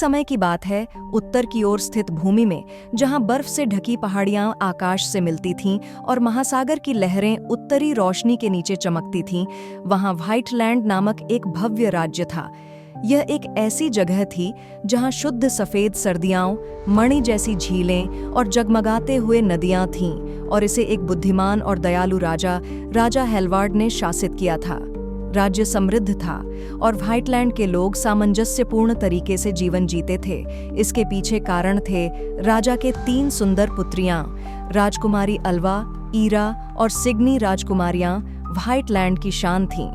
समय की बात है, उत्तर की ओर स्थित भूमि में, जहां बर्फ से ढकी पहाड़ियां आकाश से मिलती थीं और महासागर की लहरें उत्तरी रोशनी के नीचे चमकती थीं, वहां व्हाइटलैंड नामक एक भव्य राज्य था। यह एक ऐसी जगह थी जहां शुद्ध सफेद सर्दियां, मणि जैसी झीलें और जगमगाते हुए नदियां थीं, और इसे एक बुद्धिमान और दयालु राजा हेलवार्ड ने शासित किया था। राज्य समृद्ध था और व्हाइटलैंड के लोग सामंजस्यपूर्ण तरीके से जीवन जीते थे। इसके पीछे कारण थे राजा के 3 सुंदर पुत्रियां, राजकुमारी अल्वा, ईरा और सिग्नी राजकुमारियां व्हाइटलैंड की शान थीं।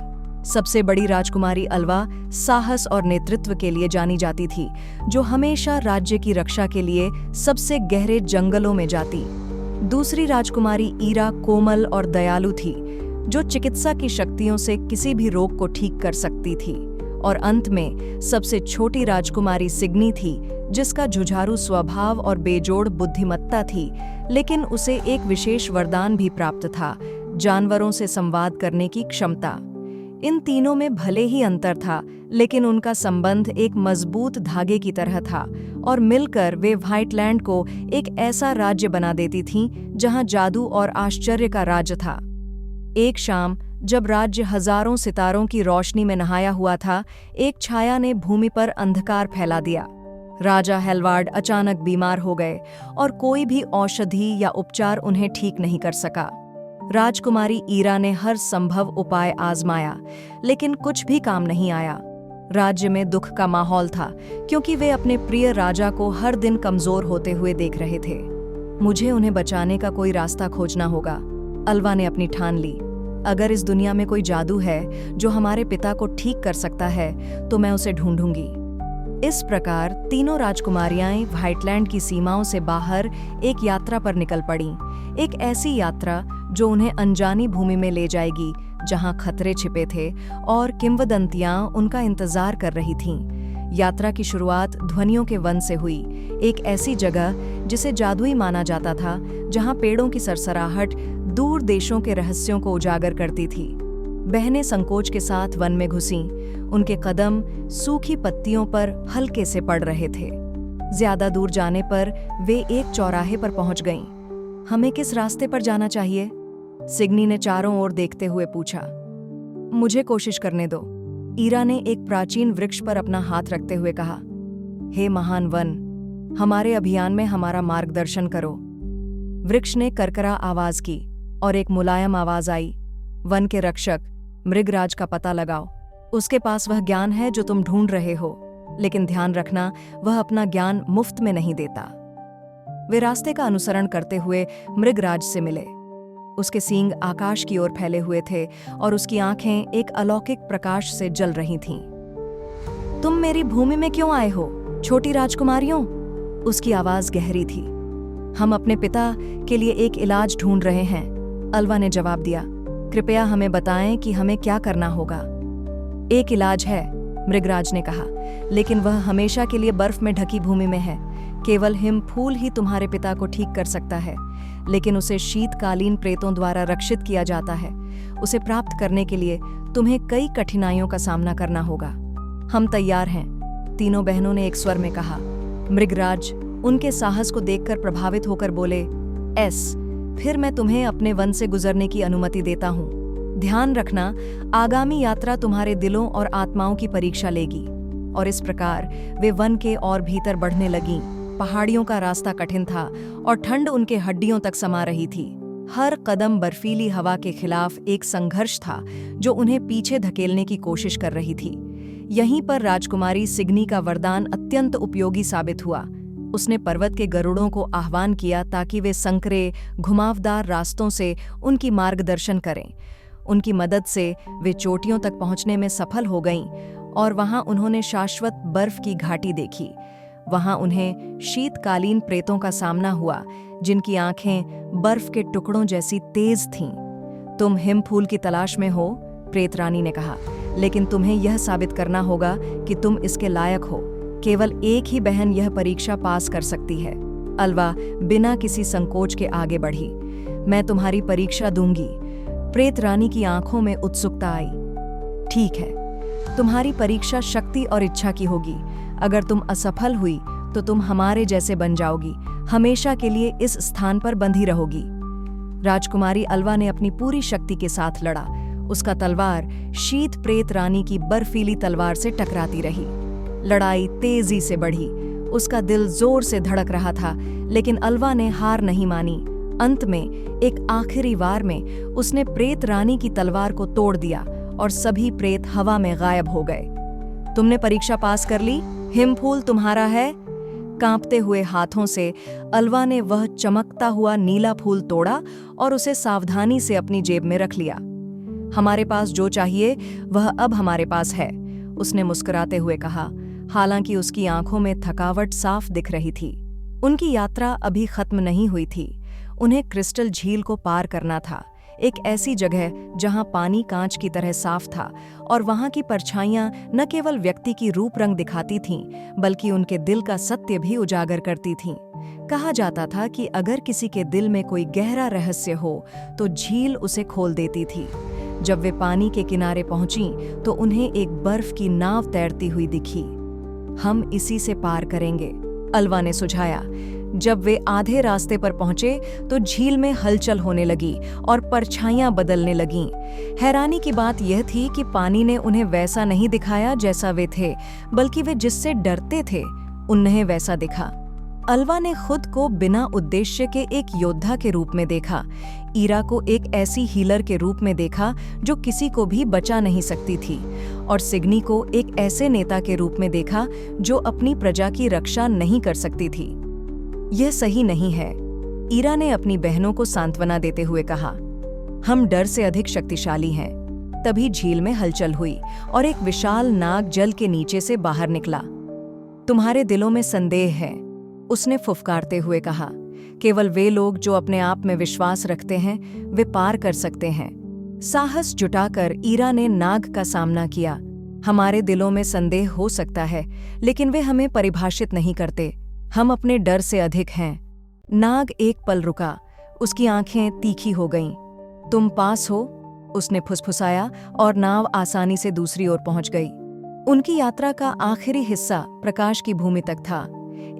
सबसे बड़ी राजकुमारी अल्वा साहस और नेतृत्व के लिए जानी जाती थी, जो हमेशा राज्य की रक्षा के लिए सबसे गहरे जंगलों में जाती। दूसरी राजकुमारी ईरा कोमल और दयालु थी, जो चिकित्सा की शक्तियों से किसी भी रोग को ठीक कर सकती थी। और अंत में सबसे छोटी राजकुमारी सिग्नी थी, जिसका जुझारू स्वभाव और बेजोड़ बुद्धिमत्ता थी, लेकिन उसे एक विशेष वरदान भी प्राप्त था, जानवरों से संवाद करने की क्षमता। इन तीनों में भले ही अंतर था, लेकिन उनका संबंध एक मजबूत धागे की तरह था, और मिलकर वे व्हाइटलैंड को एक ऐसा राज्य बना देती थीं जहां जादू और आश्चर्य का राज्य था। एक शाम, जब राज्य हजारों सितारों की रोशनी में नहाया हुआ था, एक छाया ने भूमि पर अंधकार फैला दिया। राजा हेलवार्ड अचानक बीमार हो गए और कोई भी औषधि या उपचार उन्हें ठीक नहीं कर सका। राजकुमारी ईरा ने हर संभव उपाय आजमाया, लेकिन कुछ भी काम नहीं आया। राज्य में दुख का माहौल था, क्योंकि वे अपने प्रिय राजा को हर दिन कमजोर होते हुए देख रहे थे। मुझे उन्हें बचाने का कोई रास्ता खोजना होगा, अल्वा ने अपनी ठान ली। अगर इस दुनिया में कोई जादू है जो हमारे पिता को ठीक कर सकता है, तो मैं उसे ढूंढूंगी। इस प्रकार तीनों राजकुमारियां व्हाइटलैंड की सीमाओं से बाहर एक यात्रा पर निकल पड़ीं, एक ऐसी यात्रा जो उन्हें अनजानी भूमि में ले जाएगी, जहां खतरे छिपे थे और किंवदंतियां उनका इंतजार कर रही थीं। यात्रा की शुरुआत ध्वनियों के वन से हुई, एक ऐसी जगह जिसे जादुई माना जाता था, जहां पेड़ों की सरसराहट दूर देशों के रहस्यों को उजागर करती थी। बहनें संकोच के साथ वन में घुसीं, उनके कदम सूखी पत्तियों पर हल्के से पड़ रहे थे। ज्यादा दूर जाने पर वे एक चौराहे पर पहुंच गईं। हमें किस रास्ते पर जाना चाहिए? सिग्नी ने चारों ओर देखते हुए पूछा। मुझे कोशिश करने दो, ईरा ने एक प्राचीन वृक्ष पर अपना हाथ रखते हुए कहा। हे महान वन, हमारे अभियान में हमारा मार्गदर्शन करो। वृक्ष ने करकरा आवाज की और एक मुलायम आवाज आई। वन के रक्षक, मृगराज का पता लगाओ। उसके पास वह ज्ञान है जो तुम ढूंढ रहे हो, लेकिन ध्यान रखना, वह अपना ज्ञान मुफ्त में नहीं देता। वे रास्ते का अनुसरण करते हुए मृगराज से मिले। उसके सींग आकाश की ओर फैले हुए थे और उसकी आंखें एक अलौकिक प्रकाश से जल रही थीं। तुम मेरी भूमि में क्यों आए हो, छोटी राजकुमारियों? उसकी आवाज गहरी थी। हम अपने पिता के लिए एक इलाज ढूंढ रहे हैं, अल्वा ने जवाब दिया। कृपया हमें बताएं कि हमें क्या करना होगा। एक इलाज है, मृगराज ने कहा, लेकिन वह हमेशा के लिए बर्फ में ढकी भूमि में है। केवल हिम फूल ही तुम्हारे पिता को ठीक कर सकता है, लेकिन उसे शीतकालीन प्रेतों द्वारा रक्षित किया जाता है। उसे प्राप्त करने के लिए तुम्हें कई कठिनाइयों का सामना करना होगा। हम तैयार हैं, तीनों बहनों ने एक स्वर में कहा। मृगराज उनके साहस को देखकर प्रभावित होकर बोले, फिर मैं तुम्हें अपने वन से गुजरने की अनुमति देता हूँ। ध्यान रखना, आगामी यात्रा तुम्हारे दिलों और आत्माओं की परीक्षा लेगी। और इस प्रकार वे वन के और भीतर बढ़ने लगीं। पहाड़ियों का रास्ता कठिन था और ठंड उनके हड्डियों तक समा रही थी। हर कदम बर्फीली हवा के खिलाफ एक संघर्ष था जो उन्हें पीछे धकेलने की कोशिश कर रही थी। यहीं पर राजकुमारी सिग्नी का वरदान अत्यंत उपयोगी साबित हुआ। उसने पर्वत के गरुड़ों को आह्वान किया ताकि वे संकरे, घुमावदार रास्तों से उनकी मार्गदर्शन करें। उनकी मदद से वे चोटियों तक पहुंचने में सफल हो गईं और वहां उन्होंने शाश्वत बर्फ की घाटी देखी। वहां उन्हें शीतकालीन प्रेतों का सामना हुआ, जिनकी आंखें बर्फ के टुकड़ों जैसी तेज थीं। तुम हिमफूल की तलाश में हो, प्रेत रानी ने कहा, लेकिन तुम्हें यह साबित करना होगा कि तुम इसके लायक हो। केवल एक ही बहन यह परीक्षा पास कर सकती है। अल्वा बिना किसी संकोच के आगे बढ़ी। मैं तुम्हारी परीक्षा दूंगी। प्रेत रानी की आंखों में उत्सुकता आई। ठीक है, तुम्हारी परीक्षा शक्ति और इच्छा की होगी। अगर तुम असफल हुई तो तुम हमारे जैसे बन जाओगी, हमेशा के लिए इस स्थान पर बंधी रहोगी। राजकुमारी अलवा ने अपनी पूरी शक्ति के साथ लड़ा। उसका तलवार शीत प्रेत रानी की बर्फीली तलवार से टकराती रही। लड़ाई तेजी से बढ़ी। उसका दिल जोर से धड़क रहा था, लेकिन अलवा ने हार नहीं मानी। अंत में एक आखिरी वार में उसने प्रेत रानी की तलवार को तोड़ दिया और सभी प्रेत हवा में गायब हो गए। तुमने परीक्षा पास कर ली, हिमफूल तुम्हारा है। कांपते हुए हाथों से अलवा ने वह चमकता हुआ नीला फूल तोड़ा और उसे सावधानी से अपनी जेब में रख लिया। हमारे पास जो चाहिए वह अब हमारे पास है, उसने मुस्कुराते हुए कहा, हालांकि उसकी आंखों में थकावट साफ दिख रही थी। उनकी यात्रा अभी खत्म नहीं हुई थी। उन्हें क्रिस्टल झील को पार करना था, एक ऐसी जगह जहां पानी कांच की तरह साफ था और वहां की परछाइयां न केवल व्यक्ति की रूप रंग दिखाती थीं, बल्कि उनके दिल का सत्य भी उजागर करती थीं। कहा जाता था कि अगर किसी के दिल में कोई गहरा रहस्य हो तो झील उसे खोल देती थी। जब वे पानी के किनारे पहुंची तो उन्हें एक बर्फ की नाव तैरती हुई दिखी। हम इसी से पार करेंगे, अलवा ने सुझाया। जब वे आधे रास्ते पर पहुंचे तो झील में हलचल होने लगी और परछाइयां बदलने लगीं। हैरानी की बात यह थी कि पानी ने उन्हें वैसा नहीं दिखाया जैसा वे थे, बल्कि वे जिससे डरते थे उन्हें वैसा दिखा। अलवा ने खुद को बिना उद्देश्य के एक योद्धा के रूप में देखा, ईरा को एक ऐसी हीलर के रूप में देखा जो किसी को भी बचा नहीं सकती थी, और सिग्नी को एक ऐसे नेता के रूप में देखा जो अपनी प्रजा की रक्षा नहीं कर सकती थी। यह सही नहीं है, ईरा ने अपनी बहनों को सांत्वना देते हुए कहा। हम डर से अधिक शक्तिशाली हैं। तभी झील में हलचल हुई और एक विशाल नाग जल के नीचे से बाहर निकला। तुम्हारे दिलों में संदेह है, उसने फुफकारते हुए कहा। केवल वे लोग जो अपने आप में विश्वास रखते हैं वे पार कर सकते हैं। साहस जुटाकर ईरा ने नाग का सामना किया। हमारे दिलों में संदेह हो सकता है, लेकिन वे हमें परिभाषित नहीं करते। हम अपने डर से अधिक हैं। नाग एक पल रुका, उसकी आंखें तीखी हो गईं। तुम पास हो, उसने फुसफुसाया और नाव आसानी से दूसरी ओर पहुंच गई। उनकी यात्रा का आखिरी हिस्सा प्रकाश की भूमि तक था,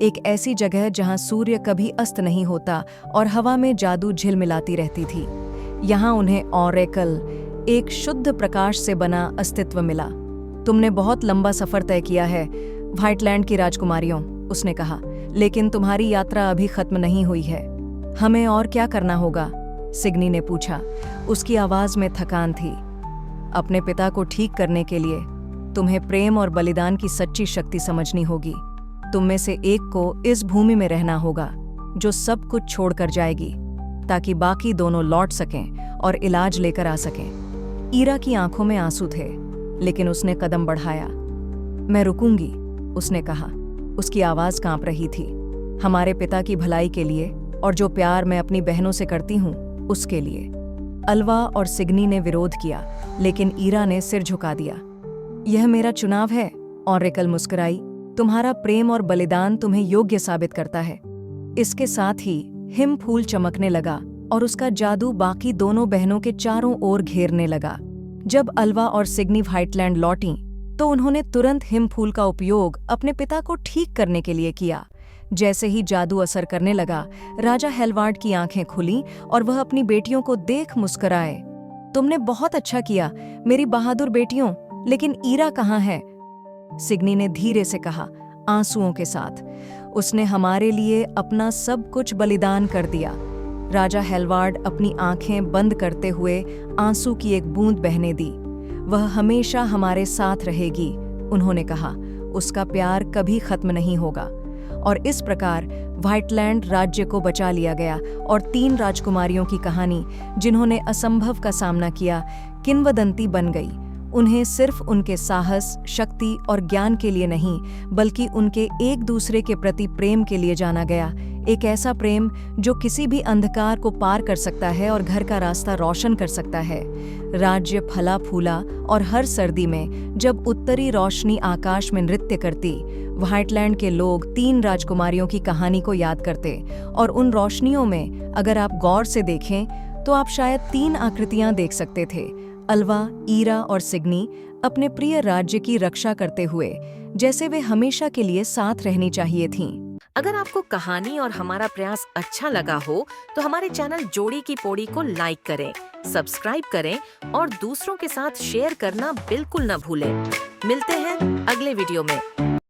एक ऐसी जगह जहां सूर्य कभी अस्त नहीं होता और हवा में जादू झिलमिलाती रहती थी। यहाँ उन्हें ऑरेकल, एक शुद्ध प्रकाश से बना अस्तित्व मिला। तुमने बहुत लंबा सफर तय किया है व्हाइटलैंड की राजकुमारियों, उसने कहा, लेकिन तुम्हारी यात्रा अभी खत्म नहीं हुई है। हमें और क्या करना होगा? सिग्नी ने पूछा। उसकी आवाज में थकान थी। अपने पिता को ठीक करने के लिए तुम्हें प्रेम और बलिदान की सच्ची शक्ति समझनी होगी। तुम में से एक को इस भूमि में रहना होगा जो सब कुछ छोड़कर जाएगी, ताकि बाकी दोनों लौट सकें और इलाज लेकर आ सकें। ईरा की आंखों में आंसू थे, लेकिन उसने कदम बढ़ाया। मैं रुकूंगी, उसने कहा। उसकी आवाज कांप रही थी। हमारे पिता की भलाई के लिए और जो प्यार मैं अपनी बहनों से करती हूँ उसके लिए। अलवा और सिग्नी ने विरोध किया, लेकिन ईरा ने सिर झुका दिया। यह मेरा चुनाव है, ऑरेकल मुस्कुराई। तुम्हारा प्रेम और बलिदान तुम्हें योग्य साबित करता है। इसके साथ ही हिम फूल चमकने लगा और उसका जादू बाकी दोनों बहनों के चारों ओर घेरने लगा। जब अलवा और सिग्नी व्हाइटलैंड लौटीं, तो उन्होंने तुरंत हिम फूल का उपयोग अपने पिता को ठीक करने के लिए किया। जैसे ही जादू असर करने लगा, राजा हेलवार्ड की आंखें खुलीं और वह अपनी बेटियों को देख मुस्कुराए। तुमने बहुत अच्छा किया, मेरी बहादुर बेटियों, लेकिन ईरा कहाँ है? सिग्नी ने धीरे से कहा, आंसुओं के साथ। उसने हमारे लिए अपना सब कुछ बलिदान कर दिया। राजा हेलवार्ड अपनी आंखें बंद करते हुए आंसू की एक बूंद बहने दी। वह हमेशा हमारे साथ रहेगी, उन्होंने कहा। उसका प्यार कभी खत्म नहीं होगा। और इस प्रकार व्हाइटलैंड राज्य को बचा लिया गया और 3 राजकुमारियों की कहानी, जिन्होंने असंभव का सामना किया, किंवदंती बन गई। उन्हें सिर्फ उनके साहस, शक्ति और ज्ञान के लिए नहीं, बल्कि उनके एक दूसरे के प्रति प्रेम के लिए जाना गया। एक ऐसा प्रेम जो किसी भी अंधकार को पार कर सकता है और घर का रास्ता रोशन कर सकता है। राज्य फला फूला और हर सर्दी में जब उत्तरी रोशनी आकाश में नृत्य करती, व्हाइटलैंड के लोग 3 राजकुमारियों की कहानी को याद करते। और उन रोशनियों में अगर आप गौर से देखें तो आप शायद 3 आकृतियां देख सकते थे। अलवा, ईरा और सिग्नी अपने प्रिय राज्य की रक्षा करते हुए, जैसे वे हमेशा के लिए साथ रहनी चाहिए थीं। अगर आपको कहानी और हमारा प्रयास अच्छा लगा हो तो हमारे चैनल जोड़ी की पौड़ी को लाइक करें, सब्सक्राइब करें और दूसरों के साथ शेयर करना बिल्कुल न भूलें। मिलते हैं अगले वीडियो में।